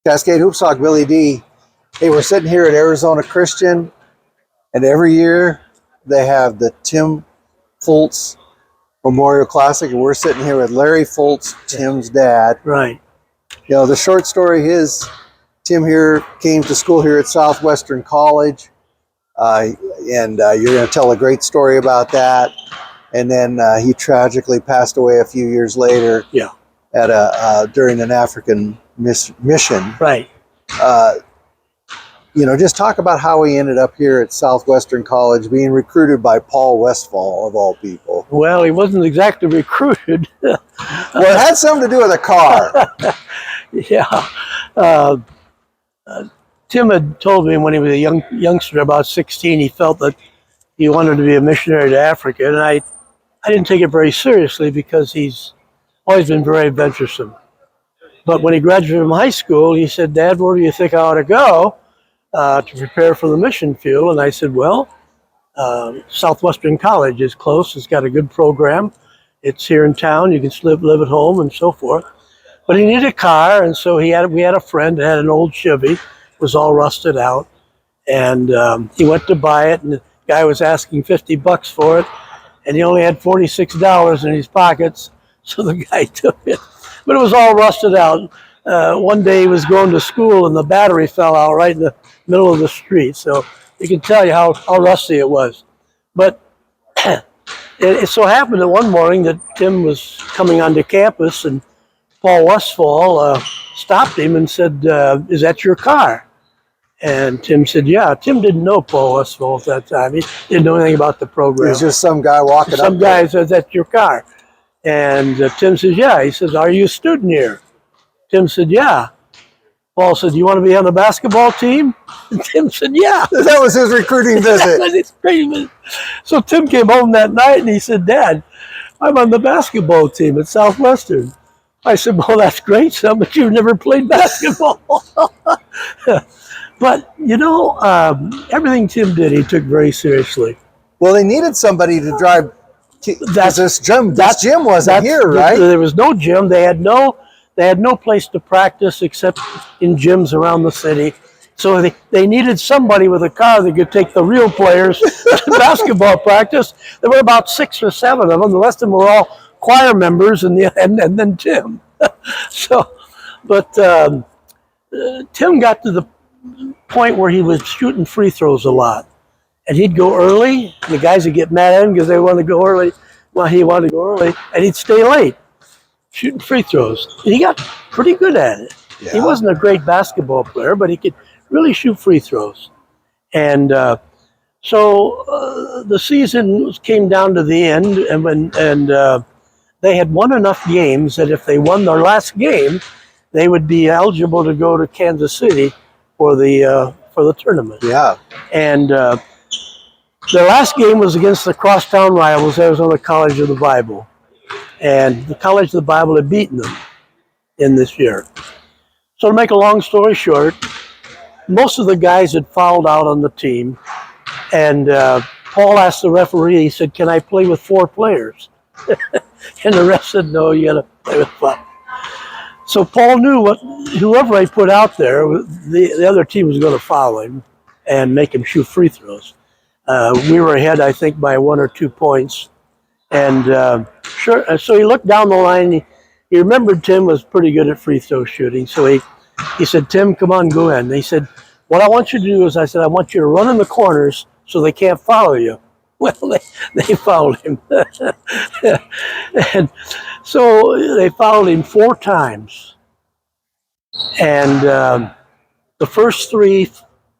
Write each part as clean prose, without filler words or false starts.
Cascade Hoop Sock, Billy D. Hey, we're sitting here at Arizona Christian, and every year they have the Tim Fultz Memorial Classic, and we're sitting here with Larry Fultz, Tim's dad. Right. You know, the short story is Tim here came to school here at Southwestern College, and you're going to tell a great story about that. And then he tragically passed away a few years later. Yeah. At during an African mission. Right. You know, just talk about how he ended up here at Southwestern College, being recruited by Paul Westfall, of all people. Well, he wasn't exactly recruited. Well, it had something to do with a car. Yeah. Tim had told me when he was a youngster, about 16, he felt that he wanted to be a missionary to Africa. And I didn't take it very seriously because he's always been very venturesome. But when he graduated from high school, he said, "Dad, where do you think I ought to go to prepare for the mission field?" And I said, "Well, Southwestern College is close. It's got a good program. It's here in town. You can live at home and so forth." But he needed a car, and so we had a friend that had an old Chevy. It was all rusted out. And he went to buy it, and the guy was asking $50 for it, and he only had $46 in his pockets, so the guy took it. But it was all rusted out. One day he was going to school, and the battery fell out right in the middle of the street, so you can tell you how rusty it was. But it so happened that one morning that Tim was coming onto campus, and Paul Westfall stopped him and said, "Is that your car?" And Tim said, "Yeah." Tim didn't know Paul Westfall at that time. He didn't know anything about the program. It was just some guy walking up. Some guy says, "That's your car." And Tim says, "Yeah." He says, "Are you a student here?" Tim said, "Yeah." Paul said, "You want to be on the basketball team?" And Tim said, "Yeah." That was his recruiting visit. It's crazy. So Tim came home that night and he said, "Dad, I'm on the basketball team at Southwestern." I said, "Well, that's great, son, but you've never played basketball." But, you know, everything Tim did, he took very seriously. Well, they needed somebody to drive. This gym wasn't here, right? There was no gym. They had no place to practice except in gyms around the city. So they needed somebody with a car that could take the real players to basketball practice. There were about 6 or 7 of them. The rest of them were all choir members, and then Tim. But Tim got to the point where he was shooting free throws a lot. And he'd go early, and the guys would get mad at him because they wanted to go early. Well, he wanted to go early, and he'd stay late shooting free throws. And he got pretty good at it. Yeah. He wasn't a great basketball player, but he could really shoot free throws. And so the season came down to the end, and they had won enough games that if they won their last game, they would be eligible to go to Kansas City for the tournament. Yeah. And their last game was against the crosstown rivals, Arizona College of the Bible. And the College of the Bible had beaten them in this year. So to make a long story short, most of the guys had fouled out on the team. And Paul asked the referee, he said, "Can I play with 4 players?" And the rest said, "No, you got to play with 5. So Paul knew whoever he put out there, the other team was going to foul him and make him shoot free throws. We were ahead, I think, by 1 or 2 points. And so he looked down the line. He remembered Tim was pretty good at free throw shooting. So he said, "Tim, come on, go in." And he said, "What I want you to do is," I said, "I want you to run in the corners so they can't follow you." Well, they fouled him. And so they fouled him 4 times. And the first 3,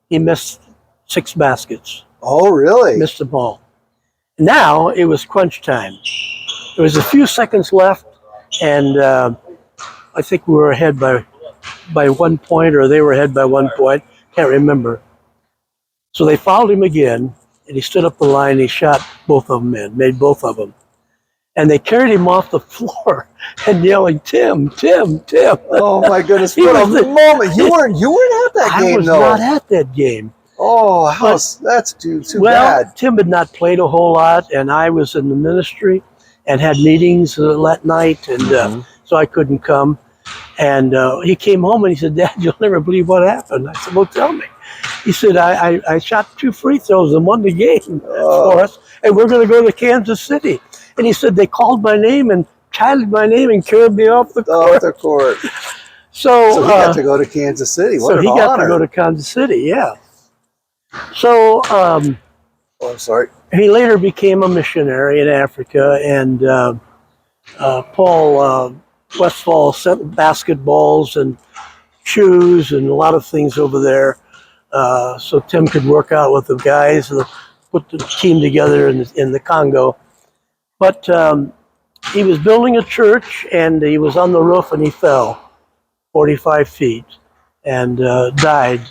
he missed 6 baskets. Oh, really? Missed them all. Now it was crunch time. There was a few seconds left, and I think we were ahead by 1 point, or they were ahead by 1 point. Can't remember. So they fouled him again, and he stood up the line, and he shot both of them in, made both of them. And they carried him off the floor and yelling, "Tim, Tim, Tim." Oh my goodness! For a moment, you weren't at that game, though. I was not at that game. Oh, that's too bad. Tim had not played a whole lot, and I was in the ministry and had meetings that night, and so I couldn't come. And he came home and he said, "Dad, you'll never believe what happened." I said, "Well, tell me." He said, I shot 2 free throws and won the game for us, and we're going to go to Kansas City." And he said, "They called my name and chanted my name and carried me off the court." Off the court. So he got to go to Kansas City. What so an he got honor. to go to Kansas City, yeah. So Oh, I'm sorry. he later became a missionary in Africa, and Paul Westfall sent basketballs and shoes and a lot of things over there, so Tim could work out with the guys and put the team together in the Congo. But he was building a church, and he was on the roof, and he fell 45 feet and died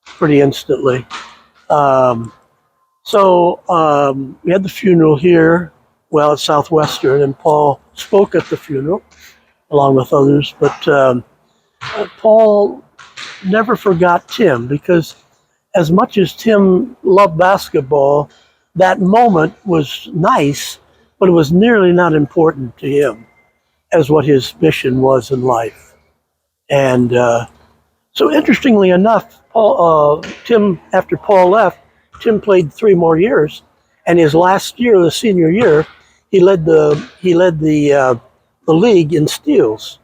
pretty instantly. So we had the funeral here, at Southwestern, and Paul spoke at the funeral along with others. But Paul never forgot Tim, because as much as Tim loved basketball, that moment was nice, but it was nearly not important to him as what his mission was in life. And so interestingly enough, Tim, after Paul left, Tim played 3 more years, and his last year, the senior year, he led the league in steals.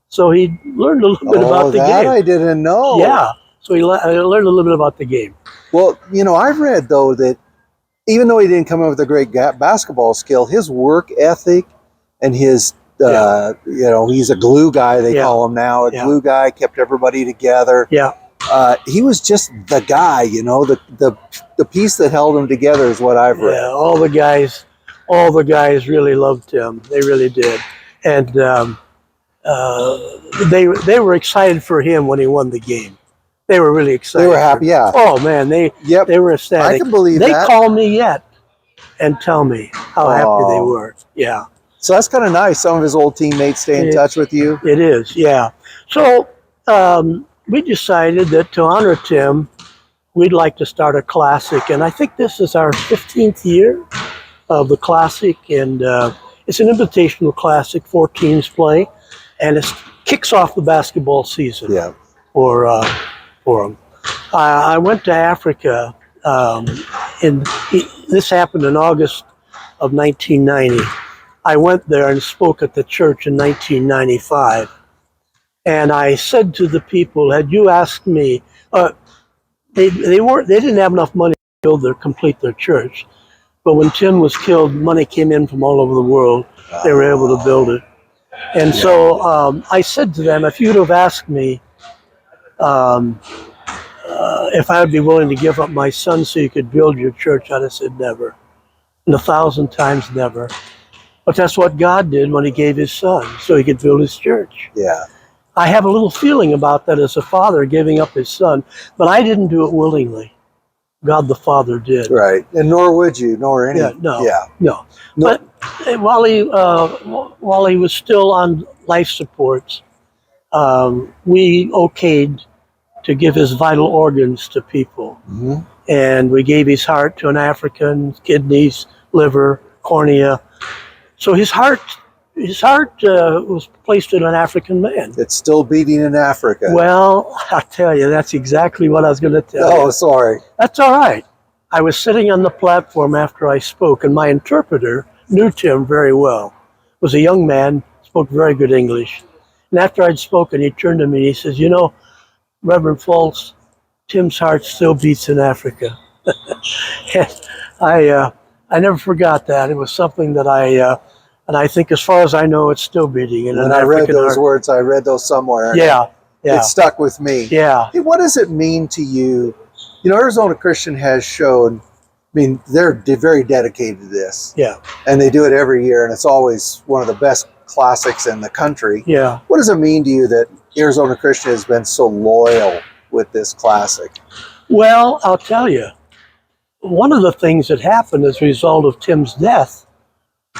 So he learned a little bit about the that game. I didn't know. Yeah, so he learned a little bit about the game. Well, I've read, though, that even though he didn't come up with a great basketball skill, his work ethic and his, he's a glue guy, they call him now, glue guy, kept everybody together. Yeah. He was just the guy, the piece that held him together is what I've read. Yeah, all the guys really loved him. They really did. And they were excited for him when he won the game. They were really excited. They were happy, yeah. Oh man, they were ecstatic. I can believe that. They call me yet and tell me how happy they were. Yeah. So that's kind of nice. Some of his old teammates stay in touch with you. It is, yeah. So we decided that to honor Tim, we'd like to start a classic, and I think this is our 15th year of the classic, and it's an invitational classic. 4 teams play, and it kicks off the basketball season. Yeah. For them. I went to Africa, this happened in August of 1990. I went there and spoke at the church in 1995. And I said to the people, had you asked me, they didn't have enough money to complete their church. But when Tim was killed, money came in from all over the world. They were able to build it. And so I said to them, if you'd have asked me if I would be willing to give up my son so you could build your church, I'd have said never. And 1,000 times never. But that's what God did when he gave his son, so he could build his church. Yeah. I have a little feeling about that as a father giving up his son, but I didn't do it willingly. God the Father did. Right, and nor would you, nor any. No. But while he was still on life supports, we okayed to give his vital organs to people. Mm-hmm. And we gave his heart to an African, kidneys, liver, cornea. So his heart was placed in an African man. It's still beating in Africa. Well, I tell you, that's exactly what I was going to tell you. Oh, sorry. That's all right. I was sitting on the platform after I spoke, and my interpreter knew Tim very well. Was a young man, spoke very good English. And after I'd spoken, he turned to me and he says, Reverend Fultz, Tim's heart still beats in Africa. And I never forgot that. It was something that and I think as far as I know, it's still beating in an African heart. When I read those words, I read those somewhere. Yeah. It stuck with me. Yeah. Hey, what does it mean to you? Arizona Christian has shown, they're very dedicated to this. Yeah. And they do it every year, and it's always one of the best classics in the country. Yeah. What does it mean to you that Arizona Christian has been so loyal with this classic? Well, I'll tell you, one of the things that happened as a result of Tim's death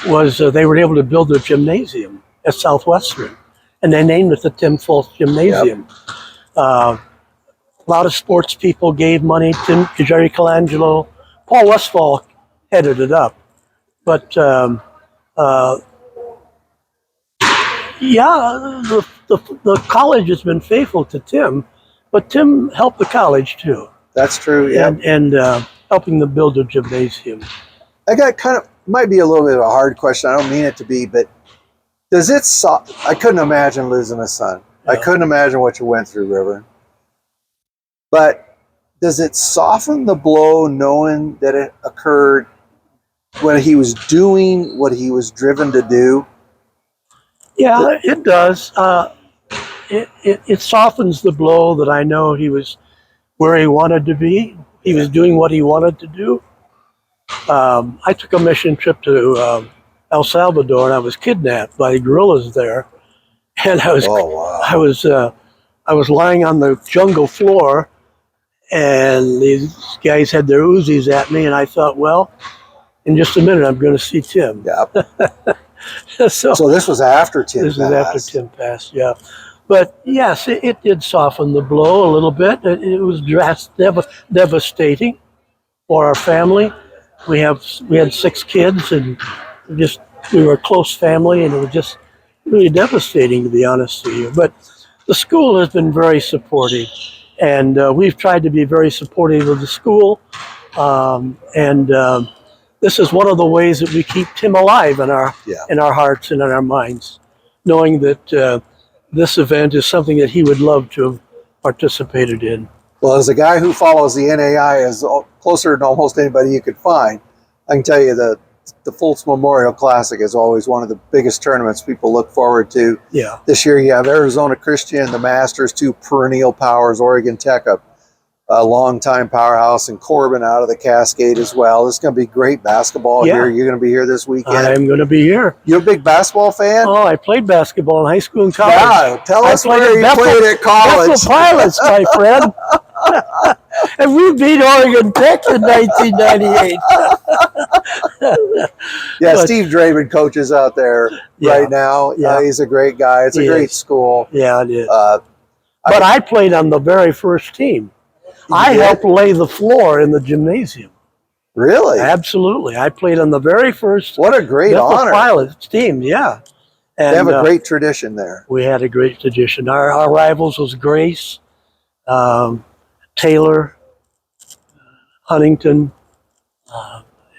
was they were able to build their gymnasium at Southwestern, and they named it the Tim Fultz Gymnasium. Yep. A lot of sports people gave money to Jerry Colangelo. Paul Westfall headed it up. But the the college has been faithful to Tim, but Tim helped the college too. That's true. Yeah. And helping them build a gymnasium. I got might be a little bit of a hard question. I don't mean it to be, but does it? I couldn't imagine losing a son. Yeah. I couldn't imagine what you went through, Reverend. But does it soften the blow knowing that it occurred when he was doing what he was driven to do? Yeah, it does. It softens the blow that I know he was where he wanted to be. He was doing what he wanted to do. I took a mission trip to El Salvador, and I was kidnapped by guerrillas there. And I was, Oh, wow. I was lying on the jungle floor, and these guys had their Uzis at me, and I thought, well, in just a minute, I'm going to see Tim. Yeah. So this was after Tim this passed. is after Tim passed, yeah. But yes, it did soften the blow a little bit. It was devastating for our family. We had 6 kids, and we were a close family, and it was just really devastating, to be honest with you. But the school has been very supportive, and we've tried to be very supportive of the school. This is one of the ways that we keep Tim alive in our hearts and in our minds, knowing that this event is something that he would love to have participated in. Well, as a guy who follows the NAI as closer than almost anybody you could find, I can tell you that the Fultz Memorial Classic is always one of the biggest tournaments people look forward to. Yeah. This year you have Arizona Christian, the Masters, 2 perennial powers, Oregon Tech, a long-time powerhouse, and Corbin out of the Cascade as well. It's going to be great basketball here. You're going to be here this weekend. I'm going to be here. You a big basketball fan? Oh, I played basketball in high school and college. Yeah, tell us where you played at college. Bethel Pilots, my friend. And we beat Oregon Tech in 1998. Yeah, Steve Draven coaches out there right now. Yeah. He's a great guy. It's a great school. Yeah, it is. But I played on the very first team. I helped lay the floor in the gymnasium. Really? Absolutely. I played on the very first What a great Bethel honor. Pilots team, yeah. And They have a great tradition there. we had a great tradition. Our rivals was Grace, Taylor, Huntington,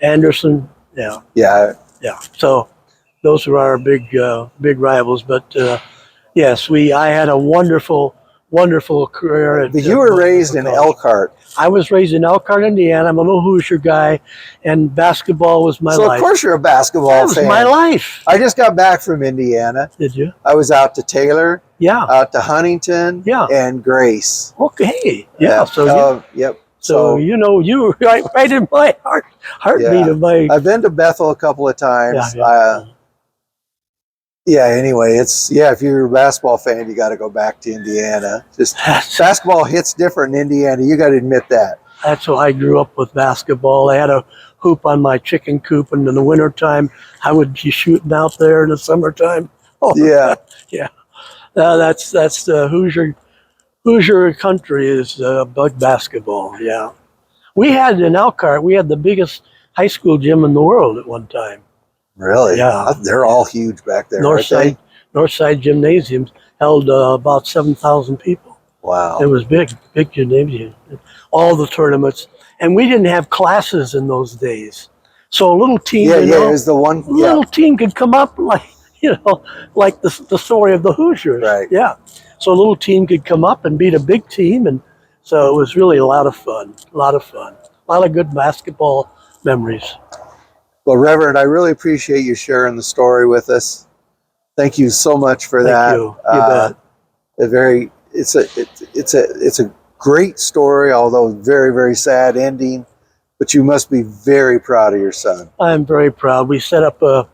Anderson. Yeah. Yeah. Yeah. So those were our big rivals. But yes, I had a wonderful career. But you were raised in Elkhart. I was raised in Elkhart, Indiana. I'm a little Hoosier guy, and basketball was my So life. of course you're a basketball That was fan. my life. I just got back from Indiana. Did you? I was out to Taylor, Yeah. out to Huntington, Yeah. and Grace. Okay. Yeah. So Yep. So you know, you were right in my heartbeat of my. I've been to Bethel a couple of times. Anyway, if you're a basketball fan, you got to go back to Indiana. Just basketball hits different in Indiana. You got to admit that. That's why I grew up with basketball. I had a hoop on my chicken coop, and in the wintertime, I would be shooting out there in the summertime. Oh, Yeah. Yeah. That's the Hoosier country is about basketball. Yeah. We had in Elkhart, we had the biggest high school gym in the world at one time. Really? Yeah. They're all huge back there, aren't they? Northside Gymnasium held about 7,000 people. Wow. It was big gymnasium. All the tournaments. And we didn't have classes in those days. So a little team, it was the one. little team could come up like the story of the Hoosiers. Right. Yeah. So a little team could come up and beat a big team. And so it was really a lot of fun. A lot of good basketball memories. Well, Reverend, I really appreciate you sharing the story with us. Thank you so much for that. Thank you. You bet. It's a great story, although very, very sad ending. But you must be very proud of your son. I'm very proud. We set up a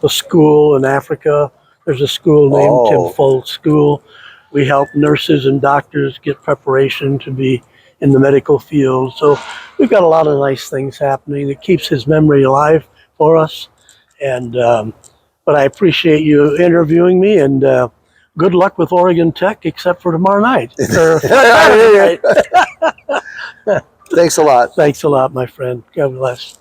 school in Africa. There's a school named Tim Fultz School. We help nurses and doctors get preparation to be in the medical field. So we've got a lot of nice things happening that keeps his memory alive for us. And but I appreciate you interviewing me, and good luck with Oregon Tech, except for tomorrow night. Thanks a lot. Thanks a lot, my friend. God bless.